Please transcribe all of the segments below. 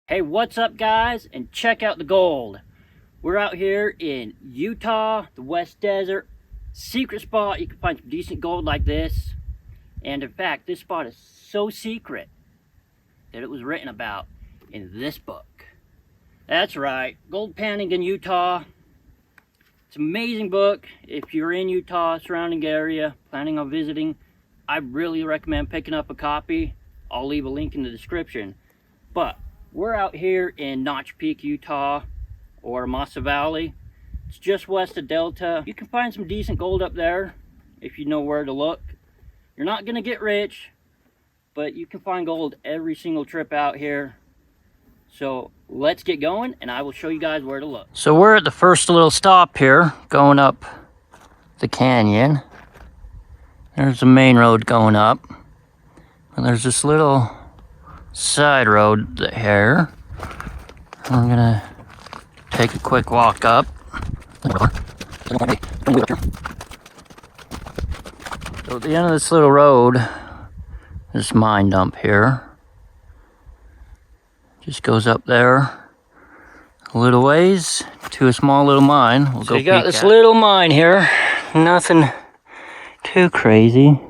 Hey, what's up guys? And check out the gold. We're out here in Utah, the West Desert. Secret spot. You can find some decent gold like this. And in fact, this spot is so secret that it was written about in this book. That's right, Gold Panning in Utah. It's an amazing book. If you're in Utah, surrounding area, planning on visiting, I really recommend picking up a copy. I'll leave a link in the description. But we're out here in Notch Peak, Utah, or Mesa Valley. It's just west of Delta. You can find some decent gold up there if you know where to look. You're not gonna get rich, but you can find gold every single trip out here. So let's get going and I will show you guys where to look. So we're at the first little stop here, going up the canyon. There's the main road going up. And there's this little side road here. I'm gonna take a quick walk up. So at the end of this little road, this mine dump here. Just goes up there a little ways to a small little mine. We'll go you got this little mine here. Nothing too crazy.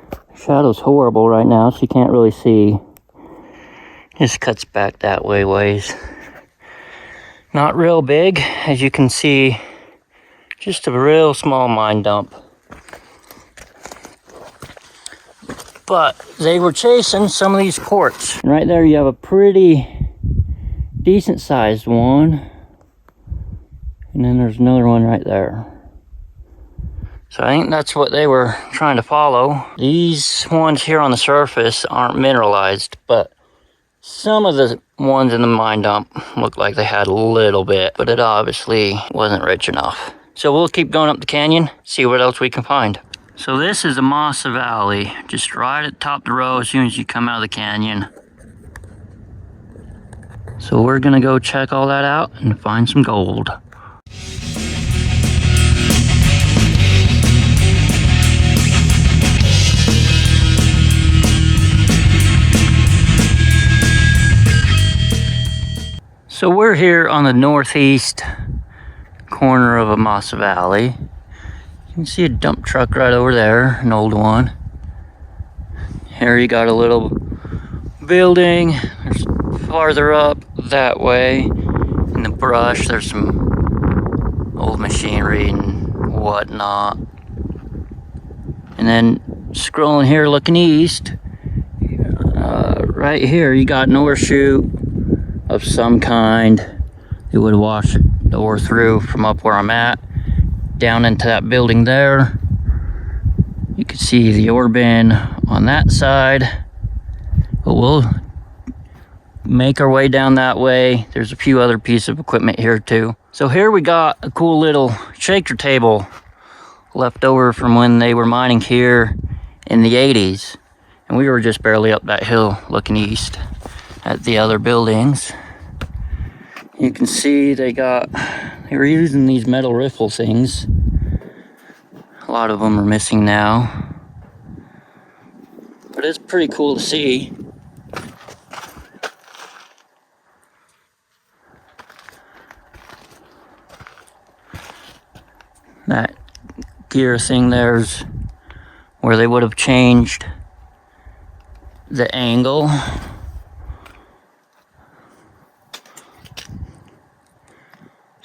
The shadow's horrible right now, so you can't really see. Just cuts back that way ways. Not real big, as you can see. Just a real small mine dump. But they were chasing some of these quartz. And right there you have a pretty decent sized one. And then there's another one right there. So I think that's what they were trying to follow. These ones here on the surface aren't mineralized, but some of the ones in the mine dump look like they had a little bit, but it obviously wasn't rich enough. So we'll keep going up the canyon, see what else we can find. So this is the Mesa Valley, just right at the top of the road as soon as you come out of the canyon. So we're gonna go check all that out and find some gold. So we're here on the northeast corner of a Mesa Valley. You can see a dump truck right over there, an old one. Here you got a little building. There's farther up that way in the brush. There's some old machinery and whatnot. And then scrolling here, looking east, right here you got an ore chute of some kind. It would wash the ore through from up where I'm at down into that building there. You can see the ore bin on that side, but we'll make our way down that way. There's a few other pieces of equipment here too. So here we got a cool little shaker table left over from when they were mining here in the 80s, and we were just barely up that hill looking east at the other buildings. You can see they were using these metal riffle things. A lot of them are missing now, but it's pretty cool to see. That gear thing there's where they would have changed the angle.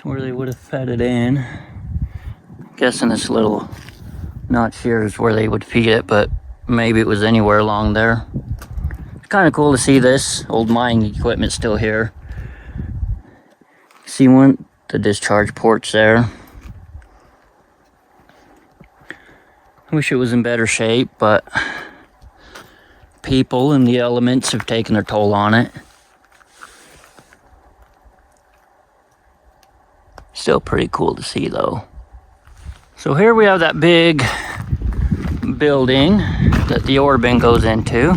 Where they would have fed it in. I'm guessing this little notch here is where they would feed it, but maybe it was anywhere along there. It's kind of cool to see this old mining equipment still here. See the discharge ports there. I wish it was in better shape, but people and the elements have taken their toll on it. Still pretty cool to see though. So here we have that big building that the ore bin goes into.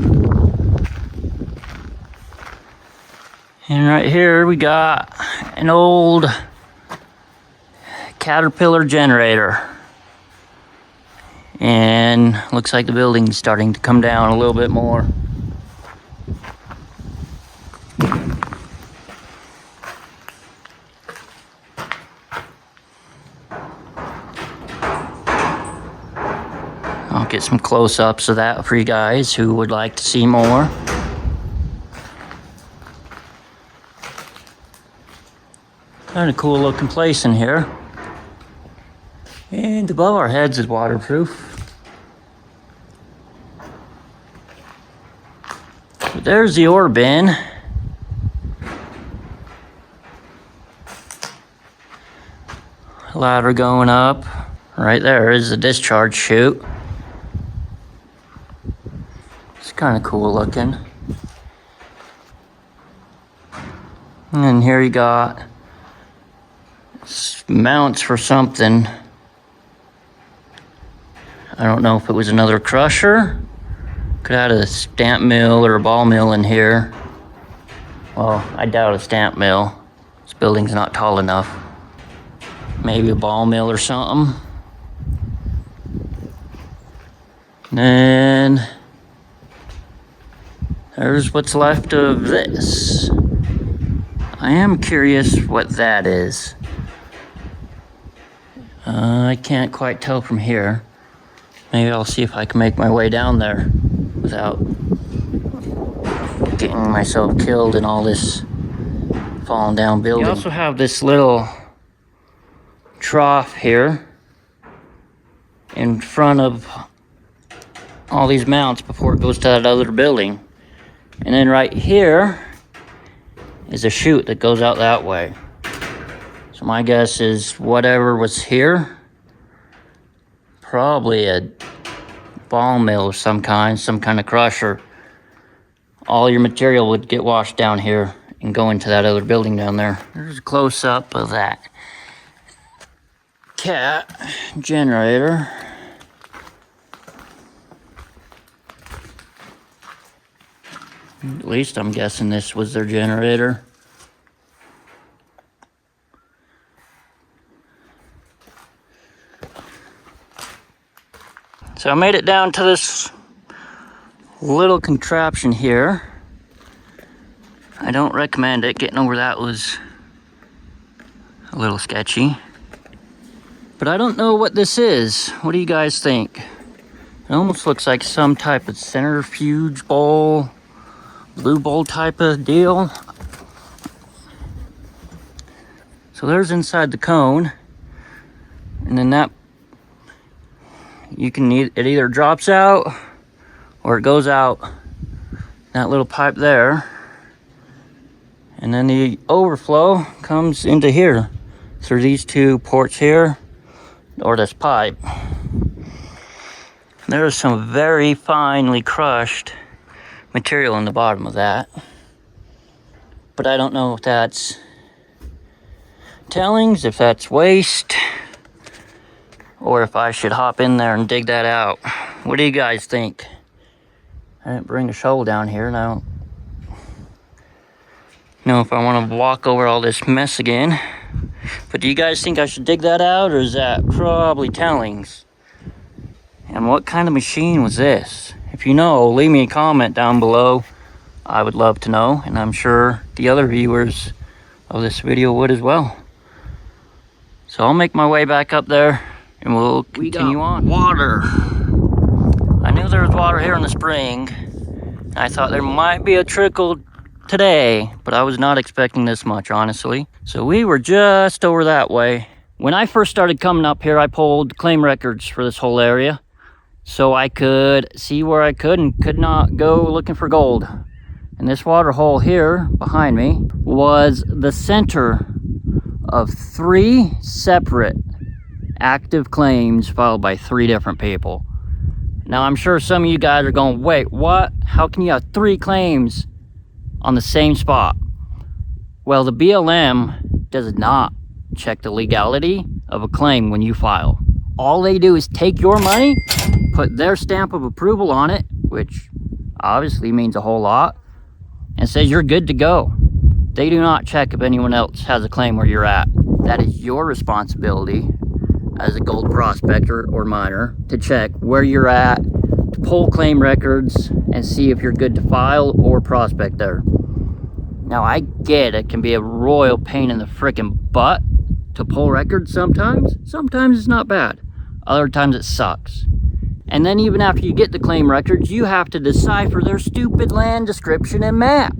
And right here we got an old Caterpillar generator. And looks like the building's starting to come down a little bit more. get some close-ups of that for you guys who would like to see more. Kind of cool looking place in here. And above our heads is waterproof. So there's the ore bin. Ladder going up. Right there is the discharge chute. It's kind of cool looking. And then here you got mounts for something. I don't know if it was another crusher. Could have had a stamp mill or a ball mill in here. Well, I doubt a stamp mill. This building's not tall enough. Maybe a ball mill or something. And there's what's left of this. I am curious what that is. I can't quite tell from here. Maybe I'll see if I can make my way down there without getting myself killed in all this falling down building. You also have this little trough here in front of all these mounts before it goes to that other building. And then right here is a chute that goes out that way. So my guess is whatever was here, probably a ball mill of some kind of crusher. All your material would get washed down here and go into that other building down there. There's a close-up of that cat generator. At least I'm guessing this was their generator. So I made it down to this little contraption here. I don't recommend it. Getting over that was a little sketchy. But I don't know what this is. What do you guys think? It almost looks like some type of centrifuge bowl, blue bowl type of deal. So there's inside the cone. And then that, it either drops out or it goes out that little pipe there. And then the overflow comes into here through these two ports here, or this pipe. There is some very finely crushed material in the bottom of that. But I don't know if that's tailings, if that's waste, or if I should hop in there and dig that out. What do you guys think? I didn't bring a shovel down here, and I don't know if I want to walk over all this mess again. But do you guys think I should dig that out, or is that probably tailings? And what kind of machine was this? If you know, leave me a comment down below. I would love to know, and I'm sure the other viewers of this video would as well. So I'll make my way back up there and we'll continue on. Water. I knew there was water here in the spring. I thought there might be a trickle today, but I was not expecting this much, honestly. So we were just over that way. When I first started coming up here, I pulled claim records for this whole area so I could see where I could and could not go looking for gold. And this water hole here behind me was the center of 3 separate active claims filed by 3 different people. Now I'm sure some of you guys are going, wait, what? How can you have 3 claims on the same spot? Well, the BLM does not check the legality of a claim when you file. All they do is take your money, put their stamp of approval on it, which obviously means a whole lot, and says you're good to go. They do not check if anyone else has a claim where you're at. That is your responsibility as a gold prospector or miner to check where you're at, to pull claim records and see if you're good to file or prospect there. Now I get it can be a royal pain in the frickin' butt to pull records sometimes. Sometimes it's not bad. Other times it sucks. And then even after you get the claim records, you have to decipher their stupid land description and map.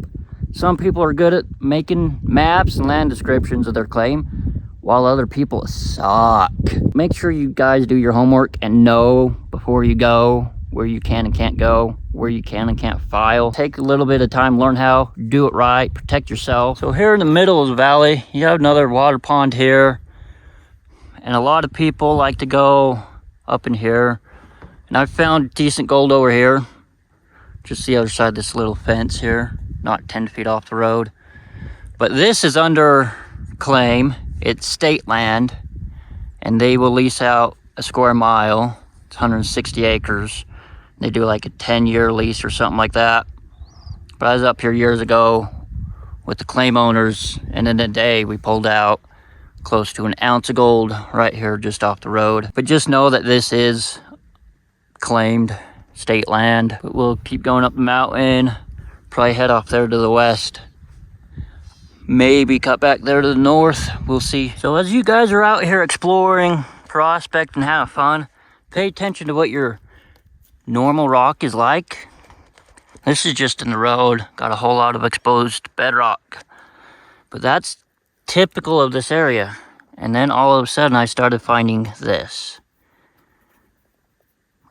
Some people are good at making maps and land descriptions of their claim, while other people suck. Make sure you guys do your homework and know before you go where you can and can't go, where you can and can't file. Take a little bit of time, learn how, do it right, protect yourself. So here in the middle of the valley, you have another water pond here. And a lot of people like to go up in here. And I've found decent gold over here. Just the other side of this little fence here, not 10 feet off the road. But this is under claim. It's state land. And they will lease out a square mile. It's 160 acres. They do like a 10-year lease or something like that. But I was up here years ago with the claim owners, and in a day we pulled out close to an ounce of gold right here just off the road. But just know that this is claimed state land. But we'll keep going up the mountain, probably head off there to the west. Maybe cut back there to the north, we'll see. So as you guys are out here exploring, prospecting, having fun, pay attention to what your normal rock is like. This is just in the road, got a whole lot of exposed bedrock, but that's typical of this area. And then all of a sudden I started finding this.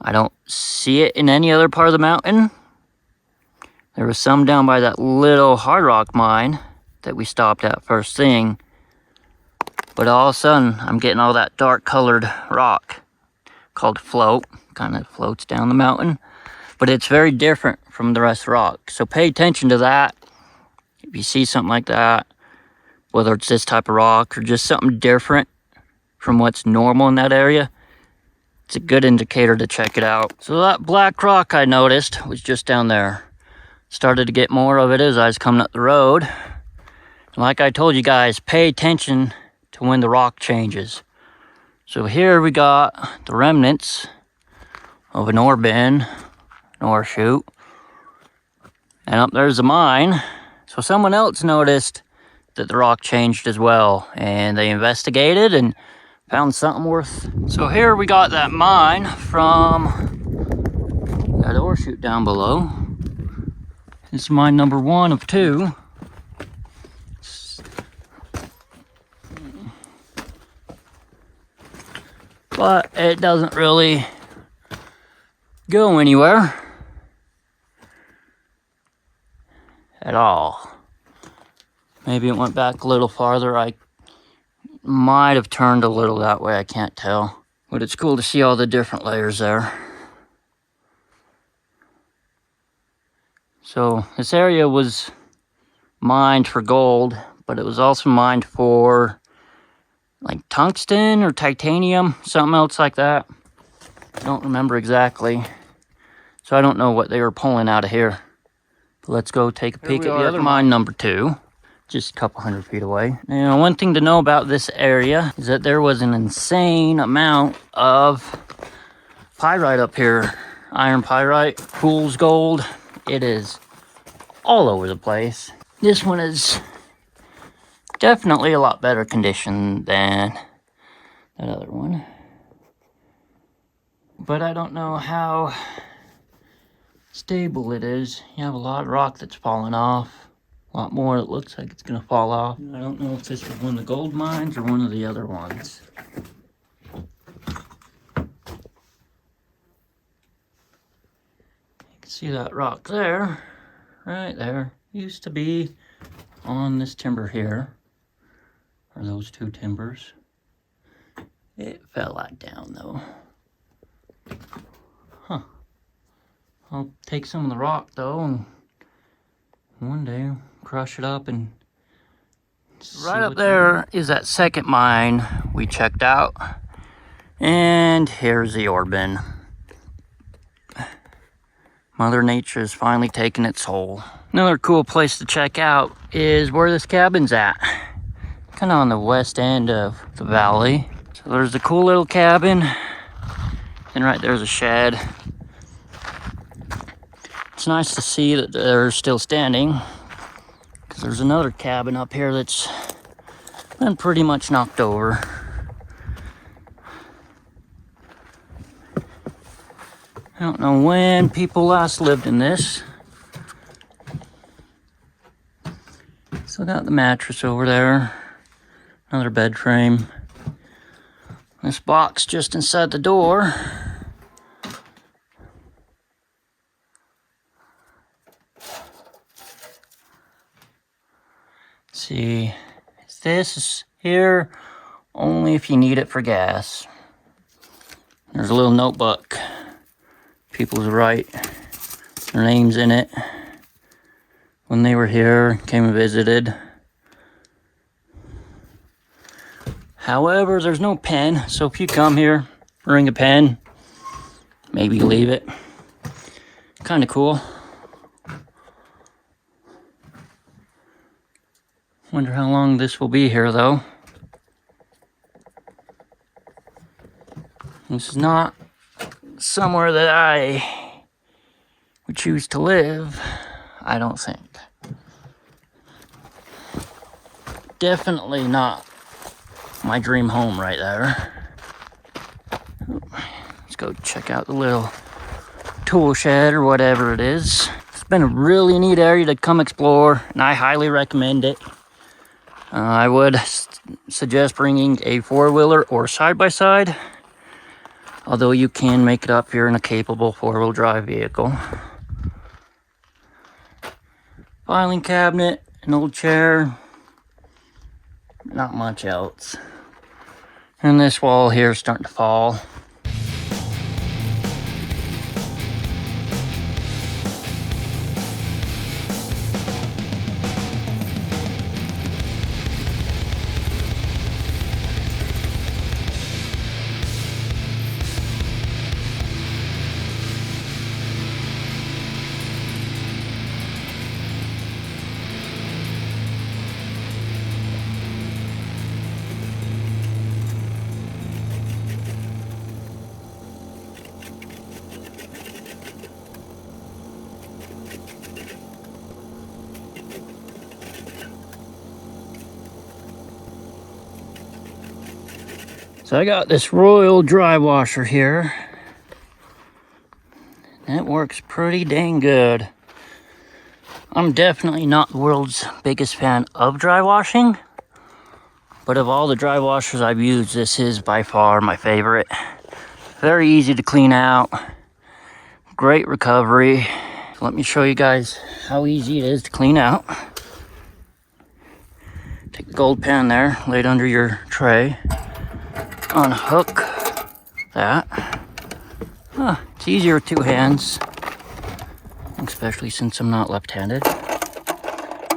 I don't see it in any other part of the mountain. There was some down by that little hard rock mine that we stopped at first thing, but all of a sudden I'm getting all that dark colored rock called float. Kind of floats down the mountain, but it's very different from the rest of the rock. So pay attention to that. If you see something like that, whether it's this type of rock or just something different from what's normal in that area, it's a good indicator to check it out. So that black rock I noticed was just down there. Started to get more of it as I was coming up the road. And like I told you guys, pay attention to when the rock changes. So here we got the remnants of an Orbin, an ore chute. And up there's a mine. So someone else noticed that the rock changed as well, and they investigated and found something worth. So here we got that mine from that ore chute down below. This is mine number 1 of 2. But it doesn't really go anywhere at all. Maybe it went back a little farther. I might have turned a little that way, I can't tell. But it's cool to see all the different layers there. So this area was mined for gold, but it was also mined for like tungsten or titanium, something else like that. I don't remember exactly. So I don't know what they were pulling out of here. But let's go take a peek at the other mine number 2. Just a couple hundred feet away. Now, one thing to know about this area is that there was an insane amount of pyrite up here. Iron pyrite, fool's gold. It is all over the place. This one is definitely a lot better condition than that other one. But I don't know how stable it is. You have a lot of rock that's falling off. A lot more that looks like it's gonna fall off. I don't know if this was one of the gold mines or one of the other ones. You can see that rock there, right there. Used to be on this timber here, or those 2 timbers. It fell out down though. Huh. I'll take some of the rock though, and one day crush it up and right up there is that second mine we checked out. And here's the Orbin. Mother Nature is finally taking its toll. Another cool place to check out is where this cabin's at. Kind of on the west end of the valley. So there's a cool little cabin. And right there's a shed. It's nice to see that they're still standing, because there's another cabin up here that's been pretty much knocked over. I don't know when people last lived in this. Still got the mattress over there. Another bed frame. This box just inside the door. See, this is here only if you need it for gas. There's a little notebook. People write their names in it when they were here, came and visited. However, there's no pen, so if you come here, bring a pen, maybe leave it. Kind of cool. Wonder how long this will be here, though. This is not somewhere that I would choose to live, I don't think. Definitely not my dream home right there. Let's go check out the little tool shed or whatever it is. It's been a really neat area to come explore, and I highly recommend it. I would suggest bringing a four-wheeler or side-by-side, although you can make it up here in a capable four-wheel drive vehicle. Filing cabinet, an old chair, not much else. And this wall here is starting to fall. So I got this Royal dry washer here. And it works pretty dang good. I'm definitely not the world's biggest fan of dry washing, but of all the dry washers I've used, this is by far my favorite. Very easy to clean out. Great recovery. So let me show you guys how easy it is to clean out. Take the gold pen there, lay it under your tray. Unhook that. It's easier with two hands, especially since I'm not left-handed.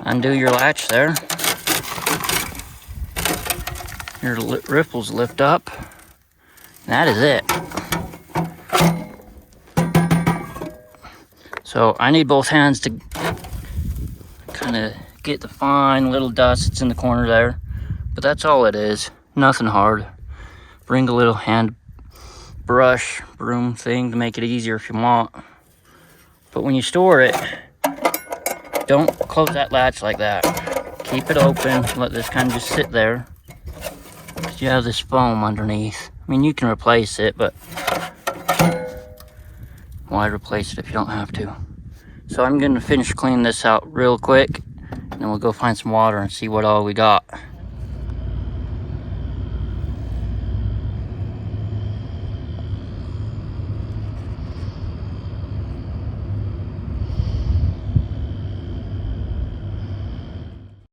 Undo your latch there. Your riffles lift up. That is it. So I need both hands to kind of get the fine little dust that's in the corner there, but that's all it is. Nothing hard. Bring a little hand brush, broom thing to make it easier if you want. But when you store it, don't close that latch like that. Keep it open, let this kind of just sit there. Because you have this foam underneath. I mean, you can replace it, but why replace it if you don't have to? So I'm going to finish cleaning this out real quick, and then we'll go find some water and see what all we got.